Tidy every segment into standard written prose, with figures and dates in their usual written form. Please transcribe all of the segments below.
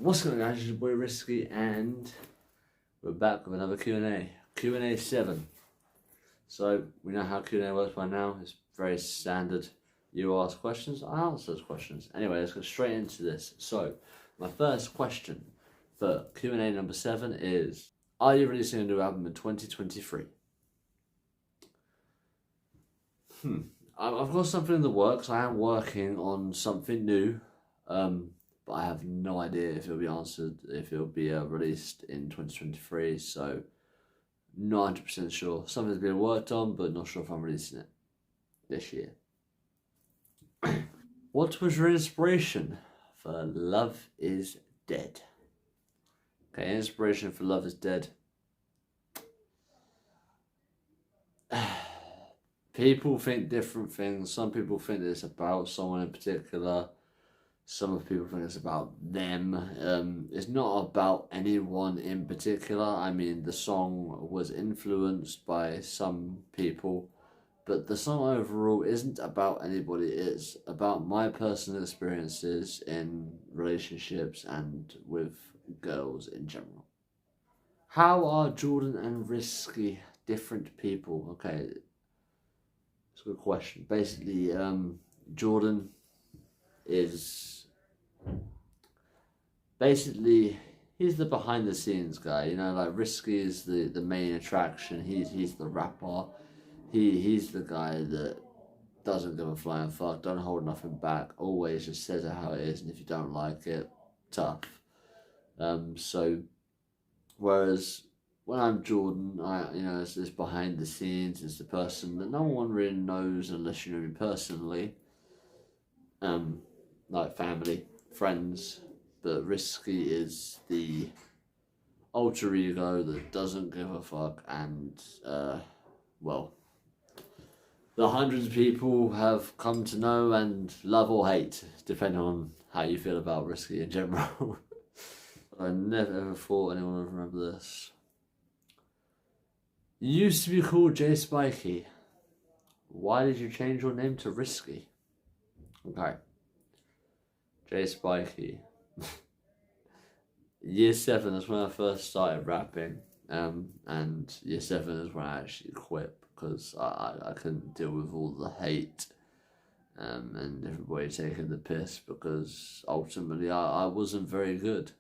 What's going on, guys? It's your boy Risky, and we're back with another Q&A. Q&A 7. So, we know how Q&A works by now. It's very standard. You ask questions, I answer those questions. Anyway, let's go straight into this. So, my first question for Q&A number 7 is, are you releasing a new album in 2023? I've got something in the works. I am working on something new. But I have no idea if it'll be released in 2023, so not 100% sure. Something's being worked on, but not sure if I'm releasing it this year. What was your inspiration for Love is Dead? Okay, inspiration for Love is Dead. People think different things. Some people think it's about someone in particular. Some people think it's about them. It's not about anyone in particular. I mean, the song was influenced by some people, but the song overall isn't about anybody. It's about my personal experiences in relationships and with girls in general. How are Jordan and Risky different people? Okay, it's a good question. Basically, Jordan is... he's the behind the scenes guy, you know, like Risky is the main attraction. He's the rapper. He's the guy that doesn't give a flying fuck, don't hold nothing back, always just says it how it is, and if you don't like it, tough. So whereas when I'm Jordan, it's this behind the scenes, it's the person that no one really knows unless you know me personally. Like family, friends. But Risky is the alter ego that doesn't give a fuck, and well, the hundreds of people have come to know and love or hate, depending on how you feel about Risky in general. I never ever thought anyone would remember this. You used to be called J Spiky. Why did you change your name to Risky? Okay. J Spiky. Year 7 is when I first started rapping, and year 7 is when I actually quit because I couldn't deal with all the hate and everybody taking the piss, because ultimately I wasn't very good.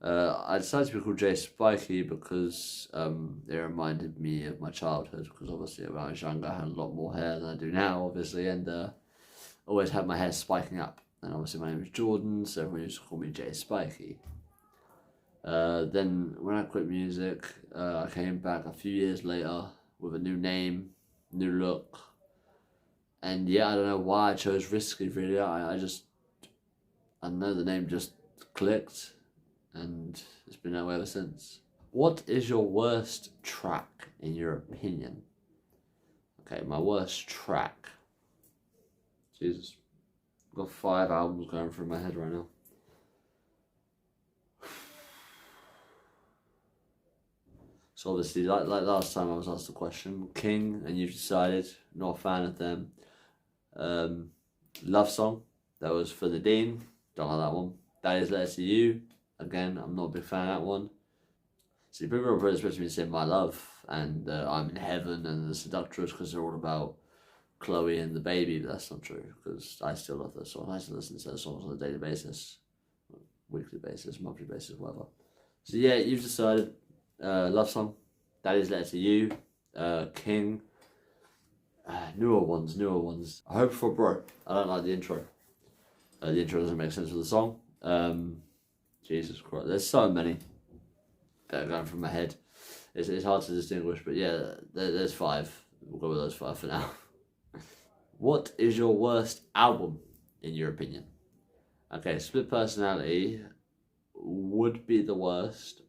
I decided to be called J Spiky because it reminded me of my childhood, because obviously when I was younger I had a lot more hair than I do now, obviously, and always had my hair spiking up. And obviously my name is Jordan, so everyone used to call me J Spiky. Then when I quit music, I came back a few years later with a new name, new look. And yeah, I don't know why I chose Risky, really. I don't know, the name just clicked, and it's been that way ever since. What is your worst track, in your opinion? Okay, my worst track. Jesus. I've got 5 albums going through my head right now. So obviously, like last time I was asked the question, King, and You've Decided, not a fan of them. Love Song, that was for the Dean, don't like that one. That Is Letter to You, again, I'm not a big fan of that one. See, people are really supposed to be saying My Love, and I'm in Heaven, and The Seductress, because they're all about Chloe and the baby, but that's not true, because I still love those songs. I still listen to those songs on a daily basis, weekly basis, monthly basis, whatever. So yeah, You've Decided, Love Song, That Is Letter to You, King, newer ones. I Hope for Bro. I don't like the intro. The intro doesn't make sense with the song. Jesus Christ, there's so many that are going from my head. It's hard to distinguish, but yeah, there's 5. We'll go with those 5 for now. What is your worst album, in your opinion? Okay, Split Personality would be the worst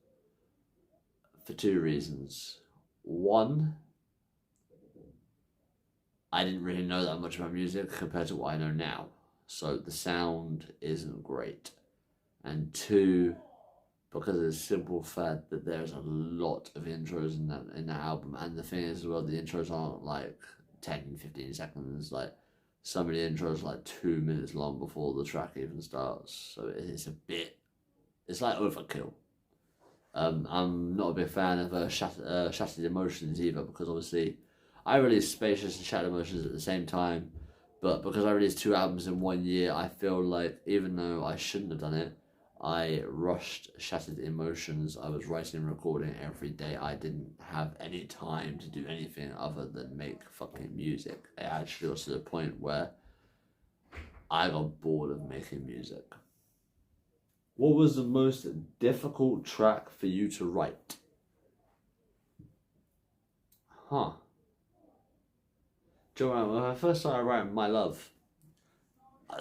for 2 reasons. One, I didn't really know that much about music compared to what I know now, so the sound isn't great. And 2, because of the simple fact that there's a lot of intros in that album, and the thing is as well, the intros aren't like 10, 15 seconds, like some of the intros like 2 minutes long before the track even starts, so it's it's like overkill. I'm not a big fan of Shattered Emotions either, because obviously I released Spacious and Shattered Emotions at the same time, but because I released 2 albums in 1 year, I feel like even though I shouldn't have done it, I rushed Shattered Emotions. I was writing and recording every day. I didn't have any time to do anything other than make fucking music. It actually got to the point where I got bored of making music. What was the most difficult track for you to write? Huh. Do you know, when I first started writing My Love,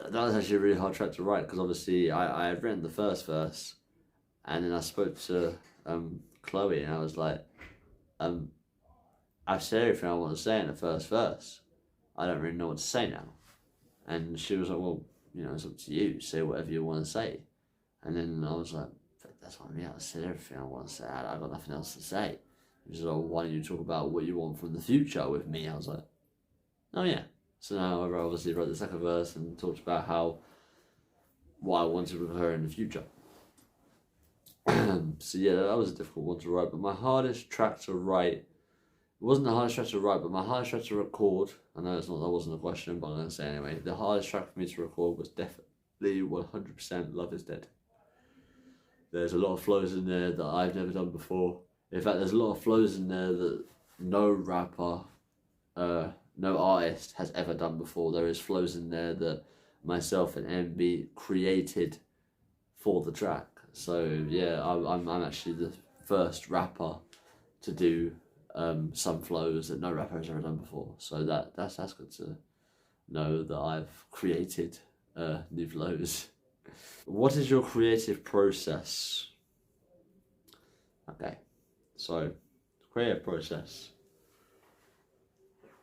that was actually a really hard track to write, because obviously I had written the first verse, and then I spoke to Chloe, and I was like, I've said everything I want to say in the first verse. I don't really know what to say now. And she was like, well, you know, it's up to you. Say whatever you want to say. And then I was like, that's what I mean. I said everything I want to say. I got nothing else to say. She was like, well, why don't you talk about what you want from the future with me? I was like, oh yeah. So now I obviously wrote the second verse and talked about what I wanted with her in the future. So yeah, that was a difficult one to write. But my hardest track to write, it wasn't the hardest track to write, but my hardest track to record, I know that wasn't a question, but I'm going to say anyway, the hardest track for me to record was definitely 100% Love Is Dead. There's a lot of flows in there that I've never done before. In fact, there's a lot of flows in there that no rapper, no artist has ever done before. There is flows in there that myself and MB created for the track. So yeah, I'm actually the first rapper to do some flows that no rapper has ever done before. So that's good to know that I've created new flows. What is your creative process? Okay, so creative process.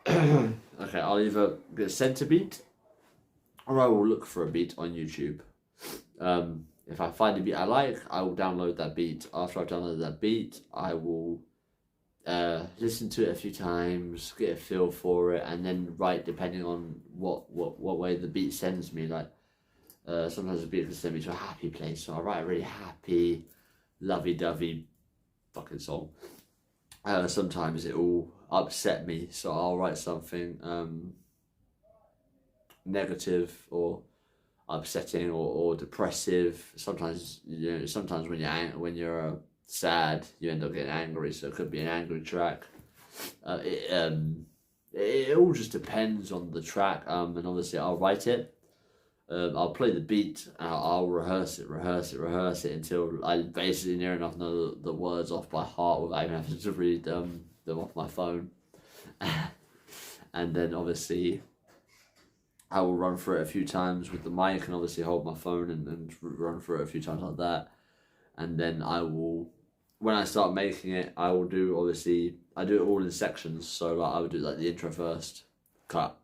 Okay, I'll either get sent a beat, or I will look for a beat on YouTube. If I find a beat I like, I will download that beat. After I've downloaded that beat, I will listen to it a few times, get a feel for it, and then write depending on what way the beat sends me. Like sometimes the beat can send me to a happy place, so I'll write a really happy, lovey-dovey fucking song. Sometimes it will upset me, so I'll write something negative or upsetting or depressive. Sometimes when you're sad, you end up getting angry, so it could be an angry track. It all just depends on the track, and obviously I'll write it. I'll play the beat, and I'll rehearse it until I basically near enough know the words off by heart without even having to read them off my phone. And then obviously I will run through it a few times with the mic, and obviously hold my phone and run through it a few times like that. And then I will, when I start making it, I will do, obviously, I do it all in sections. So like I would do like the intro first, cut,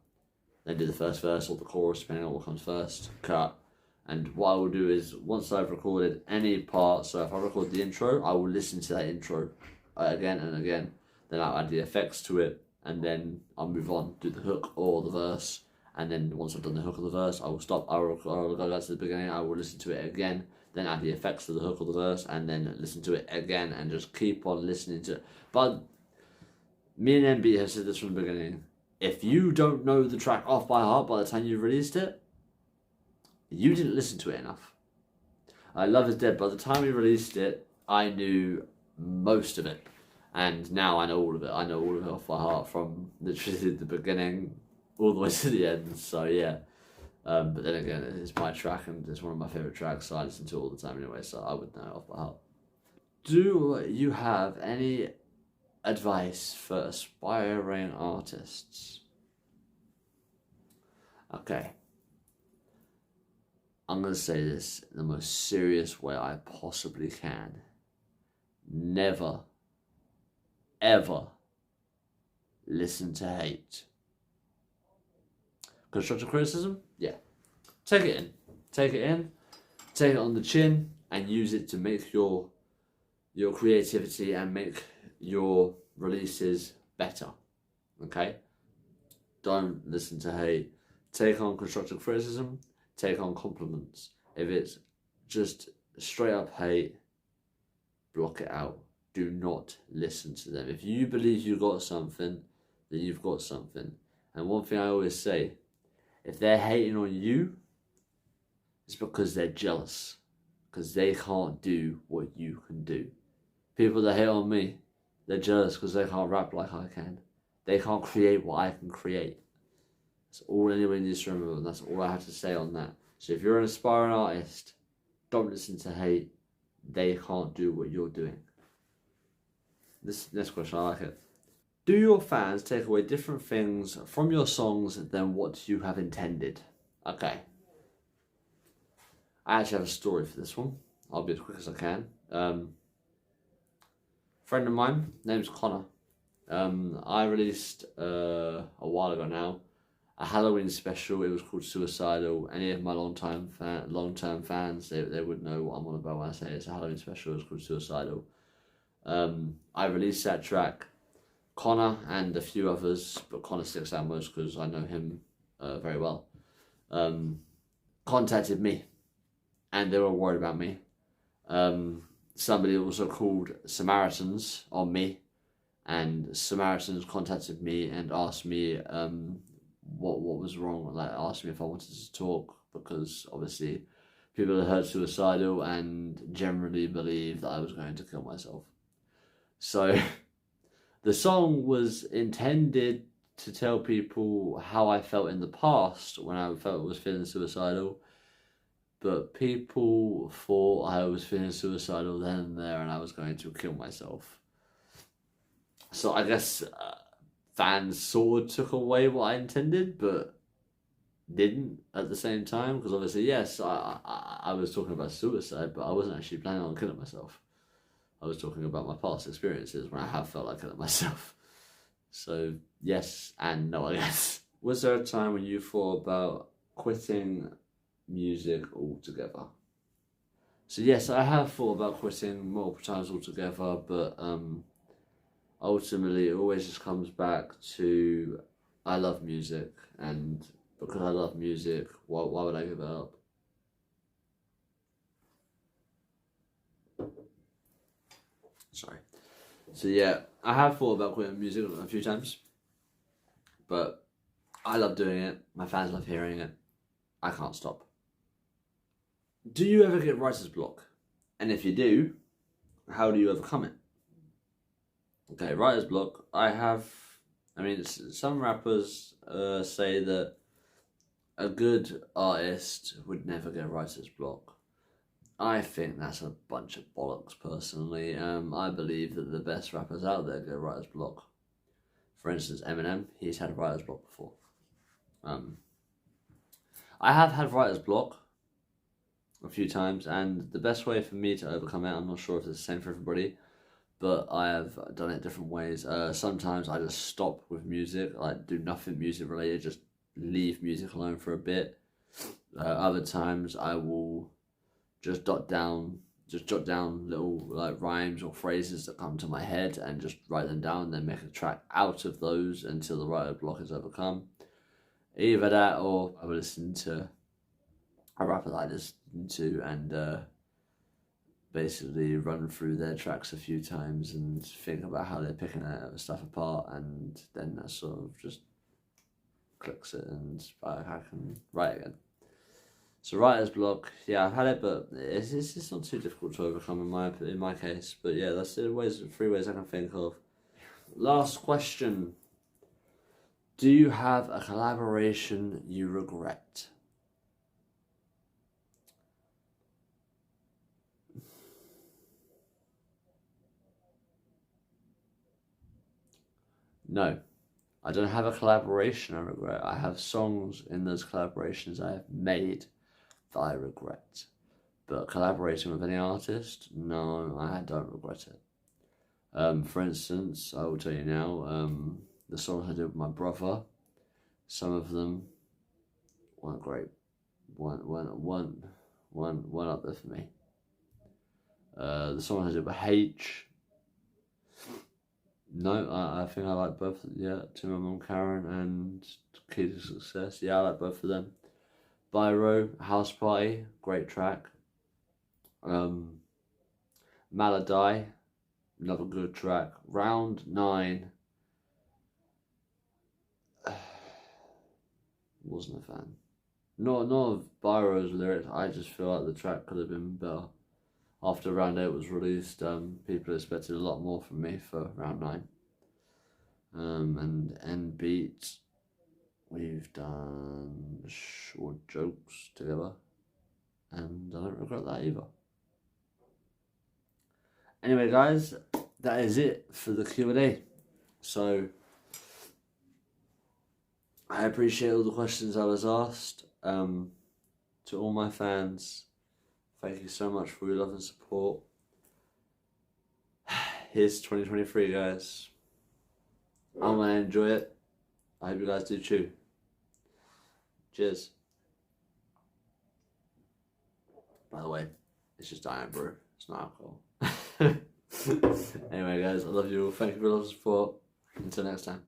then do the first verse or the chorus, depending on what comes first, cut. And what I will do is, once I've recorded any part, so if I record the intro, I will listen to that intro again and again. Then I'll add the effects to it, and then I'll move on, do the hook or the verse. And then once I've done the hook or the verse, I will stop, I will go back to the beginning, I will listen to it again, then add the effects to the hook or the verse, and then listen to it again, and just keep on listening to it. But me and MB have said this from the beginning. If you don't know the track off by heart by the time you released it, you didn't listen to it enough. Love Is Dead, by the time we released it, I knew most of it. And now I know all of it. I know all of it off by heart from literally the beginning all the way to the end. So yeah. But then again, it's my track and it's one of my favourite tracks, so I listen to it all the time anyway, so I would know it off by heart. Do you have any advice for aspiring artists? Okay. I'm going to say this in the most serious way I possibly can. Never, ever listen to hate. Constructive criticism? Yeah. Take it in. Take it on the chin, and use it to make your creativity and make your releases better. Okay? Don't listen to hate. take on constructive criticism, take on compliments. If it's just straight up hate, block it out. Do not listen to them. If you believe you got something, then you've got something. And one thing I always say, if they're hating on you, it's because they're jealous. Because they can't do what you can do. People that hate on me, they're jealous because they can't rap like I can. They can't create what I can create. That's all anyone needs to remember, and that's all I have to say on that. So if you're an aspiring artist, don't listen to hate. They can't do what you're doing. This next question, I like it. Do your fans take away different things from your songs than what you have intended? Okay. I actually have a story for this one. I'll be as quick as I can. Friend of mine, name's Connor. I released a while ago now a Halloween special. It was called Suicidal. Any of my long-term fans, they would know what I'm on about when I say it's a Halloween special. It was called Suicidal. I released that track. Connor and a few others, but Connor sticks out most because I know him very well, contacted me, and they were worried about me. Somebody also called Samaritans on me, and Samaritans contacted me and asked me what was wrong, like asked me if I wanted to talk, because obviously people had heard Suicidal and generally believed that I was going to kill myself. So the song was intended to tell people how I felt in the past when I felt I was feeling suicidal, but people thought I was feeling suicidal then and there and I was going to kill myself. So I guess fans sort of took away what I intended, but didn't at the same time, because obviously, yes, I was talking about suicide, but I wasn't actually planning on killing myself. I was talking about my past experiences when I have felt like killing myself. So, yes and no, I guess. Was there a time when you thought about quitting music altogether? So, yes, I have thought about quitting multiple times altogether, but ultimately it always just comes back to I love music, and because I love music, why would I give it up? Sorry. So yeah, I have thought about quitting music a few times, but I love doing it. My fans love hearing it. I can't stop. Do you ever get writer's block? And if you do, how do you overcome it? Okay, writer's block. Some rappers say that a good artist would never get writer's block. I think that's a bunch of bollocks, personally. I believe that the best rappers out there get writer's block. For instance, Eminem, he's had writer's block before. I have had writer's block a few times, and the best way for me to overcome it, I'm not sure if it's the same for everybody, but I have done it different ways. Sometimes I just stop with music, like do nothing music related, just leave music alone for a bit. Other times I will just jot down little like rhymes or phrases that come to my head and just write them down, then make a track out of those until the writer's block is overcome. Either that, or I will listen to a rapper that I listen to and basically run through their tracks a few times and think about how they're picking stuff apart, and then that sort of just clicks it and I can write again. So writer's block, yeah, I've had it, but it's not too difficult to overcome in my case. But yeah, that's the 3 ways I can think of. Last question. Do you have a collaboration you regret? No, I don't have a collaboration I regret. I have songs in those collaborations I have made that I regret. But collaborating with any artist, no, I don't regret it. For instance, I will tell you now, the songs I did with my brother, some of them weren't great. One up there for me. The songs I did with H, No, I think I like both. Yeah, To My Mum Karen and Key to Success. Yeah, I like both of them. Biro, House Party, great track. Maladai, another good track. Round 9, wasn't a fan. Not of Biro's lyrics, I just feel like the track could have been better. After Round 8 was released, people expected a lot more from me for Round 9. And End Beat, we've done Short Jokes together, and I don't regret that either. Anyway, guys, that is it for the Q&A. So, I appreciate all the questions I was asked. To all my fans, thank you so much for your love and support. Here's 2023, guys. I'm going to enjoy it. I hope you guys do too. Cheers. By the way, it's just Diane Brew. It's not alcohol. Anyway, guys, I love you all. Thank you for your love and support. Until next time.